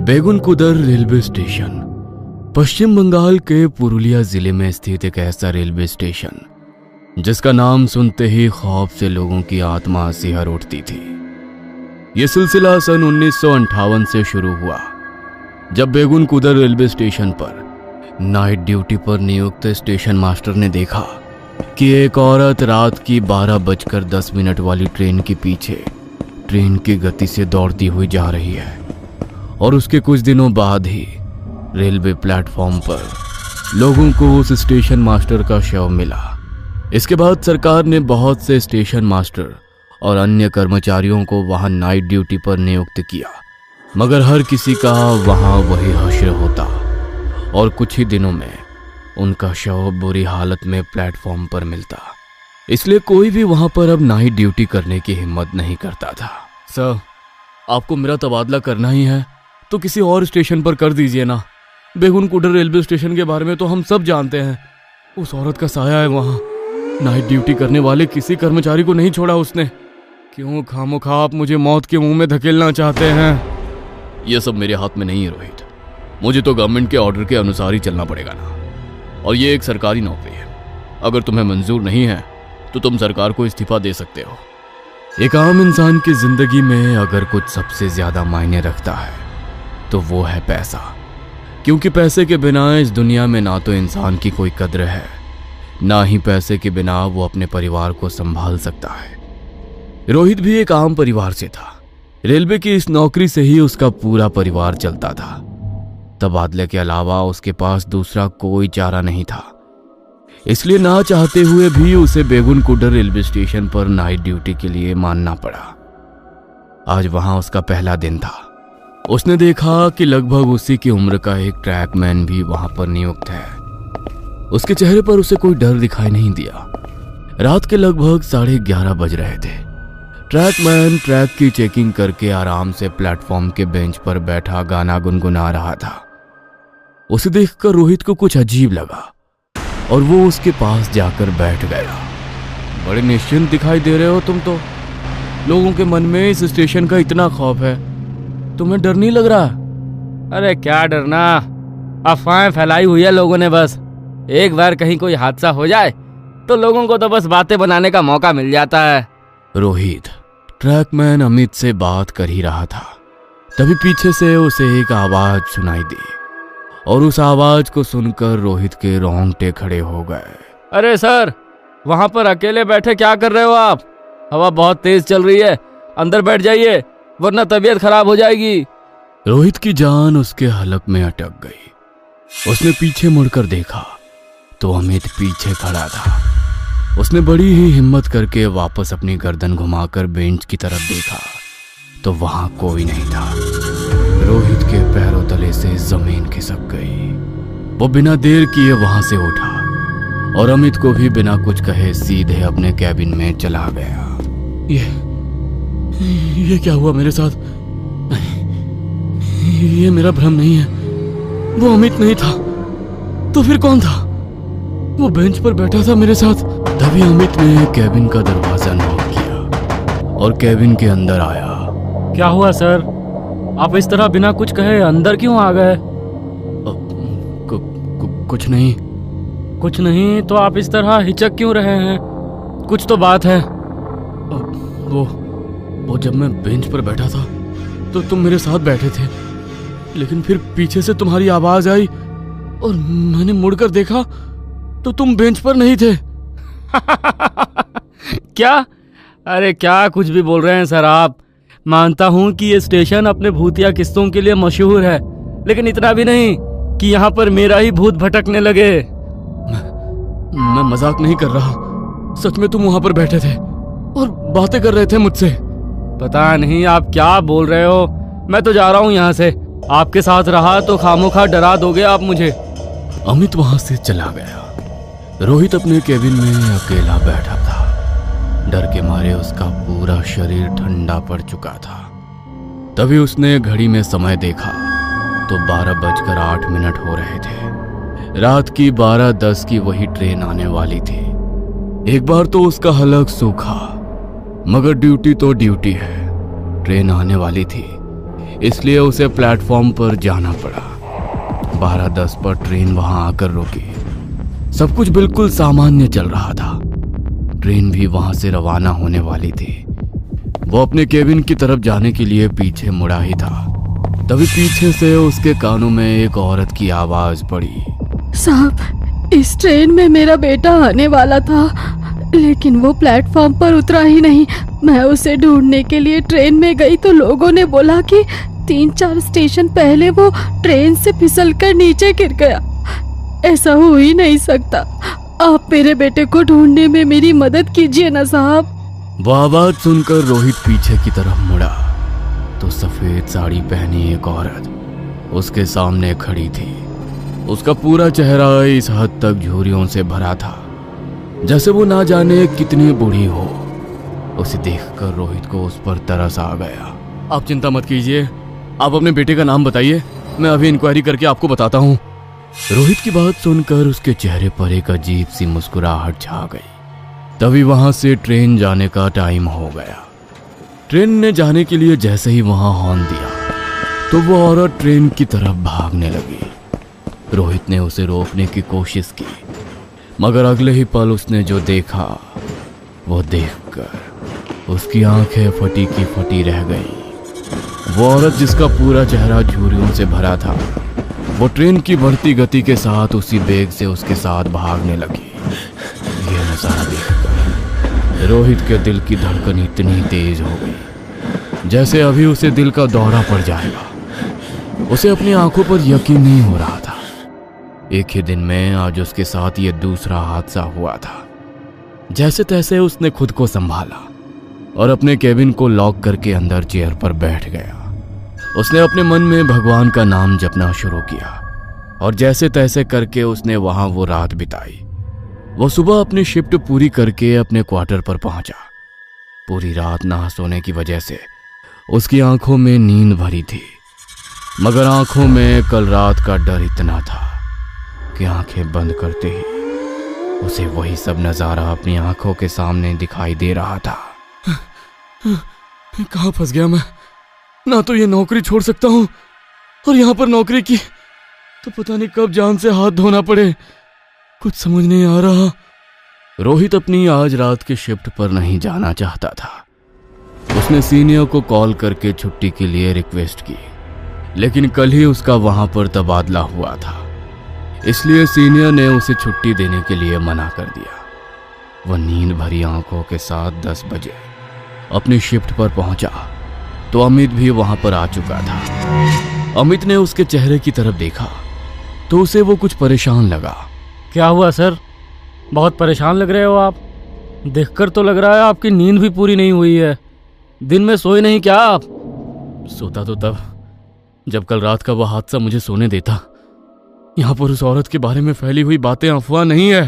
बेगुनकुदर railway station पश्चिम बंगाल के पुरुलिया जिले में स्थित एक ऐसा रेलवे स्टेशन जिसका नाम सुनते ही खौफ से लोगों की आत्मा सिहर उठती थी। यह सिलसिला सन 1958 से शुरू हुआ, जब बेगुनकुदर रेलवे स्टेशन पर नाइट ड्यूटी पर नियुक्त स्टेशन मास्टर ने देखा कि एक औरत रात की 12:10 वाली ट्रेन के पीछे ट्रेन की गति से दौड़ती हुई जा रही है और उसके कुछ दिनों बाद ही रेलवे प्लेटफॉर्म पर लोगों को उस स्टेशन मास्टर का शव मिला। इसके बाद सरकार ने बहुत से स्टेशन मास्टर और अन्य कर्मचारियों को वहां नाइट ड्यूटी पर नियुक्त किया, मगर हर किसी का वहां वही हश्र होता और कुछ ही दिनों में उनका शव बुरी हालत में प्लेटफॉर्म पर मिलता। इसलिए कोई भी वहां पर अब नाइट ड्यूटी करने की हिम्मत नहीं करता था। सर, आपको मेरा तबादला करना ही है तो किसी और स्टेशन पर कर दीजिए ना। बेगुनकुदर रेलवे स्टेशन के बारे में तो हम सब जानते हैं। उस औरत का साया है वहां। नाइट ड्यूटी करने वाले किसी कर्मचारी को नहीं छोड़ा उसने। क्यों खामोखा आप मुझे मौत के मुंह में धकेलना चाहते हैं? यह सब मेरे हाथ में नहीं है रोहित। मुझे तो गवर्नमेंट के ऑर्डर के अनुसार ही चलना पड़ेगा ना, और ये एक सरकारी नौकरी है। अगर तुम्हें मंजूर नहीं है तो तुम सरकार को इस्तीफा दे सकते हो। एक आम इंसान की जिंदगी में अगर कुछ सबसे ज्यादा मायने रखता है तो वो है पैसा, क्योंकि पैसे के बिना इस दुनिया में ना तो इंसान की कोई कद्र है, ना ही पैसे के बिना वो अपने परिवार को संभाल सकता है। रोहित भी एक आम परिवार से था। रेलवे की इस नौकरी से ही उसका पूरा परिवार चलता था। तबादले के अलावा उसके पास दूसरा कोई चारा नहीं था। इसलिए ना चाहते हुए भी उसे बेगुनकुदर रेलवे स्टेशन पर नाइट ड्यूटी के लिए मानना पड़ा। आज वहां उसका पहला दिन था। उसने देखा कि लगभग उसी की उम्र का एक ट्रैकमैन भी वहां पर नियुक्त है। उसके चेहरे पर उसे कोई डर दिखाई नहीं दिया। रात के लगभग 11:30 बज रहे थे। ट्रैकमैन ट्रैक की चेकिंग करके आराम से प्लेटफॉर्म के बेंच पर बैठा गाना गुनगुना रहा था। उसे देखकर रोहित को कुछ अजीब लगा और वो उसके पास जाकर बैठ गया। बड़े निश्चिंत दिखाई दे रहे हो तुम तो। लोगों के मन में इस स्टेशन का इतना खौफ है, तुम्हें डर नहीं लग रहा? अरे क्या डरना, अफवाहें फैलाई हुई है लोगों ने। बस एक बार कहीं कोई हादसा हो जाए तो लोगों को तो बस बातें बनाने का मौका मिल जाता है। रोहित ट्रैकमैन अमित से बात कर ही रहा था, तभी पीछे से उसे एक आवाज सुनाई दी और उस आवाज को सुनकर रोहित के रोंगटे खड़े हो गए। अरे सर, वहां पर अकेले बैठे क्या कर रहे हो आप? हवा बहुत तेज चल रही है, अंदर बैठ जाइए वरना तबीयत खराब हो जाएगी। रोहित की जान उसके हलक में अटक गई। उसने पीछे मुड़कर देखा तो अमित पीछे खड़ा था। उसने बड़ी ही हिम्मत करके वापस अपनी गर्दन घुमाकर बेंच की तरफ देखा तो वहां कोई नहीं था। रोहित के पैरों तले से जमीन खिसक गई। वो बिना देर किए वहां से उठा और अमित को भी बिना कुछ कहे सीधे अपने कैबिन में चला गया। ये क्या हुआ मेरे साथ? ये मेरा भ्रम नहीं है। वो अमित नहीं था तो फिर कौन था? वो बेंच पर बैठा था मेरे साथ। तभी अमित ने कैबिन का दरवाजा नॉक किया और कैबिन के अंदर आया। क्या हुआ सर? आप इस तरह बिना कुछ कहे अंदर क्यों आ गए? कुछ नहीं। कुछ नहीं तो आप इस तरह हिचक क्यों रहे हैं? कुछ तो बात है। वो जब मैं बेंच पर बैठा था तो तुम मेरे साथ बैठे थे, लेकिन फिर पीछे से तुम्हारी आवाज आई और मैंने मुड़कर देखा तो तुम बेंच पर नहीं थे। क्या? अरे क्या कुछ भी बोल रहे हैं सर आप। मानता हूं कि ये स्टेशन अपने भूतिया किस्सों के लिए मशहूर है, लेकिन इतना भी नहीं कि यहाँ पर मेरा ही भूत भटकने लगे। मैं मजाक नहीं कर रहा। सच में तुम वहां पर बैठे थे और बातें कर रहे थे मुझसे। पता नहीं आप क्या बोल रहे हो। मैं तो जा रहा हूँ यहाँ से। आपके साथ रहा तो खामोखा डरा दोगे आप मुझे। अमित वहां से चला गया। रोहित अपने केबिन में अकेला बैठा था। डर के मारे उसका पूरा शरीर ठंडा पड़ चुका था। तभी उसने घड़ी में समय देखा तो 12:08 हो रहे थे। रात की 12:10 की वही ट्रेन आने वाली थी। एक बार तो उसका हलक सूखा, मगर ड्यूटी तो ड्यूटी है। ट्रेन आने वाली थी, इसलिए उसे प्लेटफॉर्म पर जाना पड़ा। 12:10 पर ट्रेन वहां आकर रुकी। सब कुछ बिल्कुल सामान्य चल रहा था। ट्रेन भी वहां से रवाना होने वाली थी। वो अपने केबिन की तरफ जाने के लिए पीछे मुड़ा ही था, तभी पीछे से उसके कानों में एक औरत की आवाज पड़ी। साहब, इस ट्रेन में मेरा बेटा आने वाला था, लेकिन वो प्लेटफॉर्म पर उतरा ही नहीं। मैं उसे ढूंढने के लिए ट्रेन में गई तो लोगों ने बोला कि 3-4 स्टेशन पहले वो ट्रेन से फिसलकर नीचे गिर गया। ऐसा हो ही नहीं सकता। आप मेरे बेटे को ढूंढने में मेरी मदद कीजिए ना साहब। वो आवाज सुनकर रोहित पीछे की तरफ मुड़ा तो सफेद साड़ी पहनी एक औरत उसके सामने खड़ी थी। उसका पूरा चेहरा इस हद तक झुर्रियों से भरा था जैसे वो ना जाने कितनी बूढ़ी हो। उसे देखकर रोहित को उस पर तरस आ गया। आप चिंता मत कीजिए, आप अपने बेटे का नाम बताइए, मैं अभी इंक्वायरी करके आपको बताता हूँ। रोहित की बात सुनकर उसके चेहरे पर एक अजीब सी मुस्कुराहट छा गई। तभी वहां से ट्रेन जाने का टाइम हो गया। ट्रेन ने जाने के लिए जैसे ही वहां हॉर्न दिया तो वो औरत ट्रेन की तरफ भागने लगी। रोहित ने उसे रोकने की कोशिश की, मगर अगले ही पल उसने जो देखा वो देखकर उसकी आंखें फटी की फटी रह गई। वो औरत जिसका पूरा चेहरा झुर्रियों से भरा था, वो ट्रेन की बढ़ती गति के साथ उसी बेग से उसके साथ भागने लगी। यह नजारा देखकर रोहित के दिल की धड़कन इतनी तेज हो गई जैसे अभी उसे दिल का दौरा पड़ जाएगा। उसे अपनी आंखों पर यकीन नहीं हो रहा था। एक ही दिन में आज उसके साथ ये दूसरा हादसा हुआ था। जैसे तैसे उसने खुद को संभाला और अपने केबिन को लॉक करके अंदर चेयर पर बैठ गया। उसने अपने मन में भगवान का नाम जपना शुरू किया और जैसे तैसे करके उसने वहां वो रात बिताई। वो सुबह अपनी शिफ्ट पूरी करके अपने क्वार्टर पर पहुंचा। पूरी रात ना सोने की वजह से उसकी आंखों में नींद भरी थी, मगर आंखों में कल रात का डर इतना था कि आंखें बंद करते ही उसे वही सब नजारा अपनी आंखों के सामने दिखाई दे रहा था। कहाँ फंस गया मैं? ना तो ये नौकरी छोड़ सकता हूँ और यहाँ पर नौकरी की तो पता नहीं कब जान से हाथ धोना पड़े। कुछ समझ नहीं आ रहा। रोहित अपनी आज रात की शिफ्ट पर नहीं जाना चाहता था। उसने सीनियर को कॉल करके छुट्टी के लिए रिक्वेस्ट की, लेकिन कल ही उसका वहां पर तबादला हुआ था, इसलिए सीनियर ने उसे छुट्टी देने के लिए मना कर दिया। वह नींद भरी आंखों के साथ 10 बजे अपनी शिफ्ट पर पहुंचा तो अमित भी वहां पर आ चुका था। अमित ने उसके चेहरे की तरफ देखा तो उसे वो कुछ परेशान लगा। क्या हुआ सर? बहुत परेशान लग रहे हो आप। देखकर तो लग रहा है आपकी नींद भी पूरी नहीं हुई है। दिन में सोए नहीं क्या आप? सोता तो तब जब कल रात का वह हादसा मुझे सोने देता। यहाँ पर उस औरत के बारे में फैली हुई बातें अफवाह नहीं है।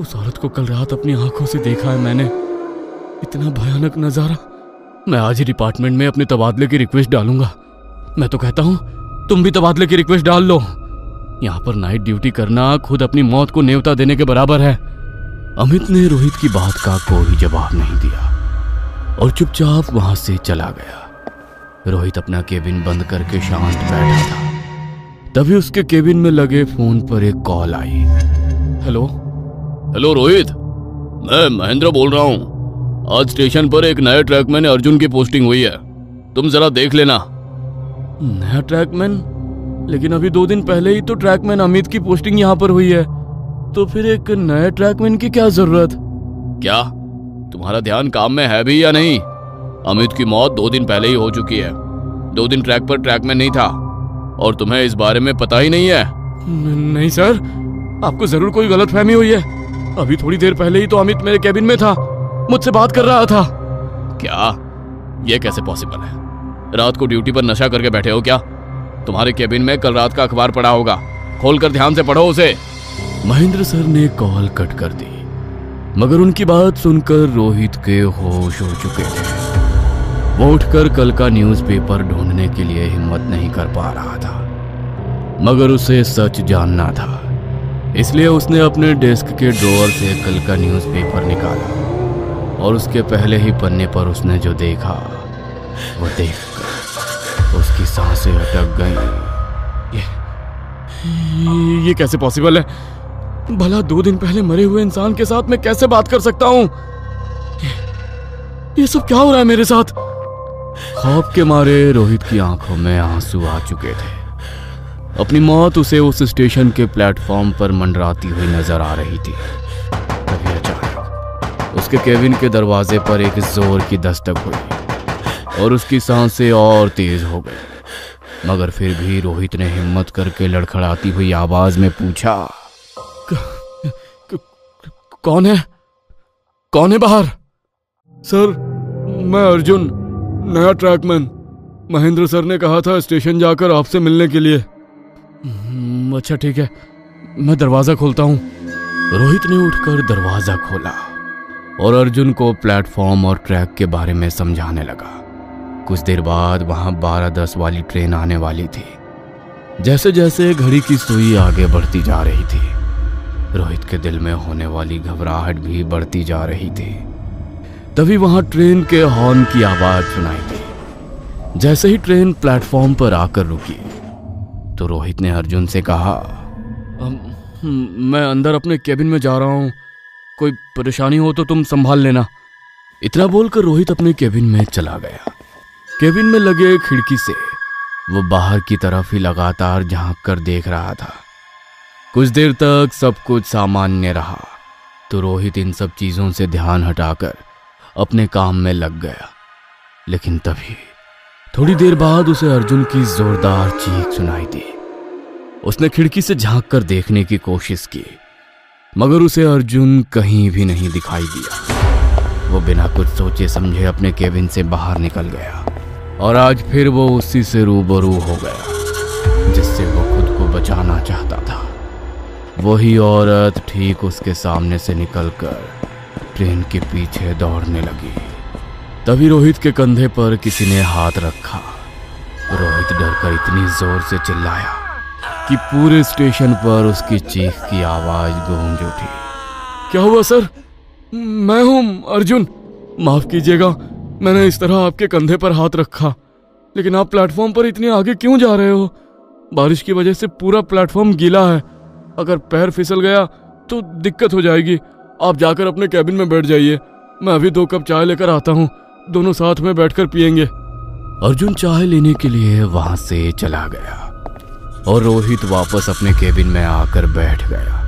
उस औरत को कल रात अपनी आंखों से देखा है मैंने। इतना भयानक नजारा। मैं आज ही डिपार्टमेंट में अपने तबादले की रिक्वेस्ट डालूंगा। मैं तो कहता हूँ तुम भी तबादले की रिक्वेस्ट डाल लो। यहाँ पर नाइट ड्यूटी करना खुद अपनी मौत को न्योता देने के बराबर है। अमित ने रोहित की बात का कोई जवाब नहीं दिया और चुपचाप वहां से चला गया। रोहित अपना केबिन बंद करके शांत बैठा था। तभी उसके केबिन में लगे फोन पर एक कॉल आई। हेलो रोहित, मैं महेंद्र बोल रहा हूँ। आज स्टेशन पर एक नए ट्रैकमैन अर्जुन की पोस्टिंग हुई है, तुम जरा देख लेना। नया ट्रैकमैन? लेकिन अभी 2 दिन पहले ही तो ट्रैकमैन अमित की पोस्टिंग यहाँ पर हुई है, तो फिर एक नए ट्रैकमैन की क्या जरूरत? क्या तुम्हारा ध्यान काम में है भी या नहीं? अमित की मौत 2 दिन पहले ही हो चुकी है। 2 दिन ट्रैक पर ट्रैकमैन नहीं था और तुम्हें इस बारे में पता ही नहीं है? नहीं सर, आपको जरूर कोई गलतफहमी हुई है। अभी थोड़ी देर पहले ही तो अमित मेरे केबिन में था, मुझसे बात कर रहा था। क्या? ये कैसे पॉसिबल है? रात को ड्यूटी पर नशा करके बैठे हो क्या? तुम्हारे केबिन में कल रात का अखबार पड़ा होगा, खोलकर ध्यान से पढ़ो उसे। महेंद्र सर ने कॉल कट कर दी, मगर उनकी बात सुनकर रोहित के होश हो चुके थे। वो उठकर कल का न्यूज़पेपर ढूंढने के लिए हिम्मत नहीं कर पा रहा था, मगर उसे सच जानना था, इसलिए उसने अपने डेस्क के ड्रॉअर से कल का न्यूज़पेपर निकाला और उसके पहले ही पन्ने पर उसने जो देखा वो देखकर उसकी सांसें अटक गईं। ये कैसे पॉसिबल है? भला 2 दिन पहले मरे हुए इंसान के साथ मैं कैसे बात कर सकता हूं? ये सब क्या हो रहा है मेरे साथ? खौफ के मारे रोहित की आंखों में आंसू आ चुके थे। अपनी मौत उसे उस स्टेशन के प्लेटफॉर्म पर मंडराती हुई नजर आ रही थी। तभी अचानक उसके केबिन के दरवाजे पर एक जोर की दस्तक हुई और उसकी सांसें और तेज हो गई। मगर फिर भी रोहित ने हिम्मत करके लड़खड़ाती हुई आवाज में पूछा, कौन है? कौन है बाहर? सर, मैं अर्जुन, नया ट्रैकमैन। महेंद्र सर ने कहा था स्टेशन जाकर आपसे मिलने के लिए। अच्छा ठीक है, मैं दरवाजा खोलता हूँ। रोहित ने उठकर दरवाजा खोला और अर्जुन को प्लेटफॉर्म और ट्रैक के बारे में समझाने लगा। कुछ देर बाद वहां 12:10 वाली ट्रेन आने वाली थी। जैसे जैसे घड़ी की सुई आगे बढ़ती जा रही थी, रोहित के दिल में होने वाली घबराहट भी बढ़ती जा रही थी। तभी वहां ट्रेन के हॉर्न की आवाज सुनाई दी। जैसे ही ट्रेन प्लेटफॉर्म पर आकर रुकी तो रोहित ने अर्जुन से कहा, मैं अंदर अपने केबिन में जा रहा हूं, कोई परेशानी हो तो तुम संभाल लेना। इतना बोलकर रोहित अपने केबिन में चला गया। केबिन में लगे खिड़की से वो बाहर की तरफ ही लगातार झांक कर देख रहा था। कुछ देर तक सब कुछ सामान्य रहा तो रोहित इन सब चीजों से ध्यान हटाकर अपने काम में लग गया। लेकिन तभी थोड़ी देर बाद उसे अर्जुन की जोरदार चीख सुनाई दी। उसने खिड़की से झांक कर देखने की कोशिश की, मगर उसे अर्जुन कहीं भी नहीं दिखाई दिया। वो बिना कुछ सोचे समझे अपने केबिन से बाहर निकल गया और आज फिर वो उसी से रूबरू हो गया जिससे वो खुद को बचाना चाहता था। वही औरत ठीक उसके सामने से निकलकर ट्रेन के पीछे दौड़ने लगी। तभी रोहित के कंधे पर किसी ने हाथ रखा। रोहित डरकर इतनी जोर से चिल्लाया कि पूरे स्टेशन पर उसकी चीख की आवाज गूंज उठी। क्या हुआ सर? मैं हूं अर्जुन, माफ कीजिएगा, मैंने इस तरह आपके कंधे पर हाथ रखा। लेकिन आप प्लेटफॉर्म पर इतने आगे क्यों जा रहे हो? बारिश की वजह से पूरा प्लेटफॉर्म गीला है, अगर पैर फिसल गया तो दिक्कत हो जाएगी। आप जाकर अपने कैबिन में बैठ जाइए, मैं अभी 2 कप चाय लेकर आता हूँ, दोनों साथ में बैठकर पियेंगे। अर्जुन चाय लेने के लिए वहां से चला गया और रोहित वापस अपने केबिन में आकर बैठ गया।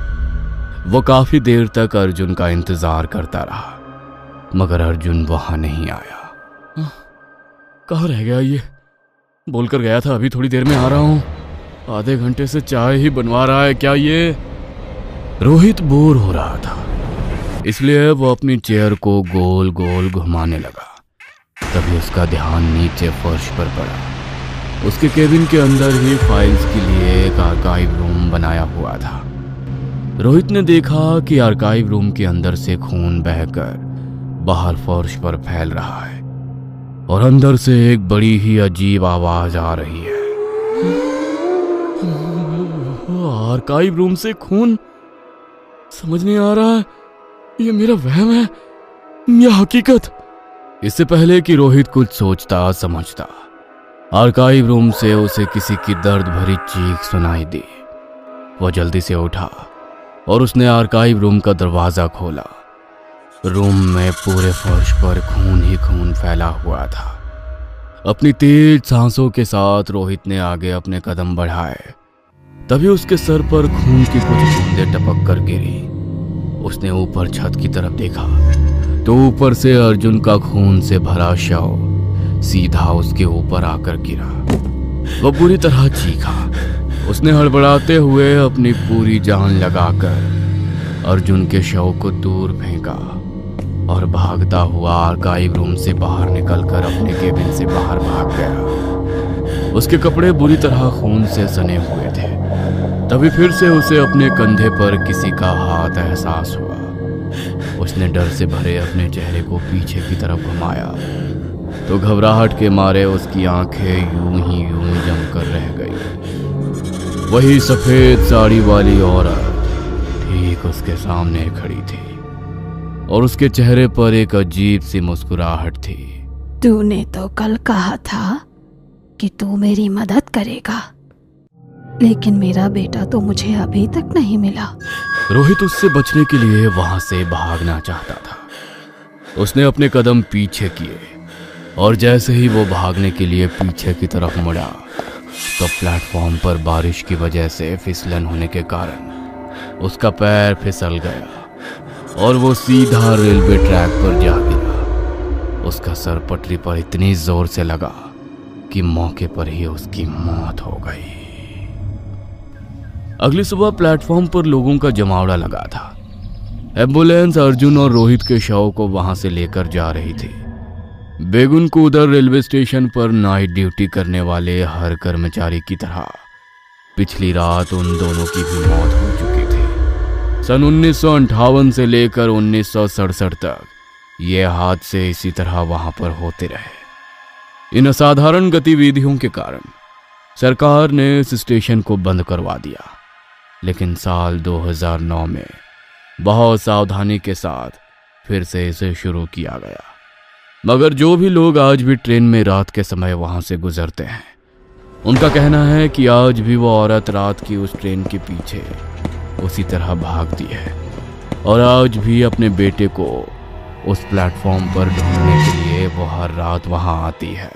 वो काफी देर तक अर्जुन का इंतजार करता रहा, मगर अर्जुन वहां नहीं आया। कहाँ रह गया ये? बोलकर गया था अभी थोड़ी देर में आ रहा हूँ, आधे घंटे से चाय ही बनवा रहा है क्या ये? रोहित बोर हो रहा था, इसलिए वो अपनी चेयर को गोल गोल घुमाने लगा। तभी उसका ध्यान नीचे फर्श पर पड़ा। उसके केबिन के अंदर ही फाइल्स के लिए एक आर्काइव रूम बनाया हुआ था। रोहित ने देखा कि आर्काइव रूम के अंदर से खून बहकर बाहर फर्श पर फैल रहा है और अंदर से एक बड़ी ही अजीब आवाज आ रही है। आर्काइव रूम से खून? समझ नहीं आ रहा है, ये मेरा वहम है या हकीकत? इससे पहले कि रोहित कुछ सोचता समझता, आर्काइव रूम से उसे किसी की दर्द भरी चीख सुनाई दी। वो जल्दी से उठा और उसने आर्काइव रूम का दरवाजा खोला। रूम में पूरे फर्श पर खून ही खून फैला हुआ था। अपनी तेज सांसों के साथ रोहित ने आगे अपने कदम बढ़ाए। तभी उसके सर पर खून की कुछ बूंदें टपक कर गिरी। उसने ऊपर छत की तरफ देखा तो ऊपर से अर्जुन का खून से भरा शव सीधा उसके ऊपर आकर गिरा। वह बुरी तरह चीखा। उसने हड़बड़ाते हुए अपनी पूरी जान लगाकर अर्जुन के शव को दूर फेंका और भागता हुआ आर्काइव रूम से बाहर निकलकर अपने केबिन से बाहर भाग गया। उसके कपड़े बुरी तरह खून से सने हुए थे। तभी फिर से उसे अपने कंधे पर किसी का हाथ एहसास हुआ। उसने डर से भरे अपने चेहरे को पीछे की तरफ घुमाया तो घबराहट के मारे उसकी आंखें यूं ही जमकर रह गई। वही सफेद साड़ी वाली औरत ठीक उसके सामने खड़ी थी और उसके चेहरे पर एक अजीब सी मुस्कुराहट थी। तूने तो कल कहा था कि तू मेरी मदद करेगा, लेकिन मेरा बेटा तो मुझे अभी तक नहीं मिला। रोहित उससे बचने के लिए वहां से भागना चाहता था। उसने अपने कदम पीछे किए और जैसे ही वो भागने के लिए पीछे की तरफ मुड़ा तो प्लेटफॉर्म पर बारिश की वजह से फिसलन होने के कारण उसका पैर फिसल गया और वो सीधा रेलवे ट्रैक पर जा गिरा। उसका सर पटरी पर इतनी जोर से लगा कि मौके पर ही उसकी मौत हो गई। अगली सुबह प्लेटफॉर्म पर लोगों का जमावड़ा लगा था। एम्बुलेंस अर्जुन और रोहित के शव को वहां से लेकर जा रही थी। बेगुन को उधर रेलवे स्टेशन पर नाइट ड्यूटी करने वाले हर कर्मचारी की तरह पिछली रात उन दोनों की भी मौत हो चुकी थी। सन 1958 से लेकर 1967 तक ये हादसे इसी तरह वहां पर होते रहे। इन असाधारण गतिविधियों के कारण सरकार ने इस स्टेशन को बंद करवा दिया, लेकिन साल 2009 में बहुत सावधानी के साथ फिर से इसे शुरू किया गया। मगर जो भी लोग आज भी ट्रेन में रात के समय वहां से गुजरते हैं, उनका कहना है कि आज भी वो औरत रात की उस ट्रेन के पीछे उसी तरह भागती है और आज भी अपने बेटे को उस प्लेटफॉर्म पर ढूंढने के लिए वो हर रात वहां आती है।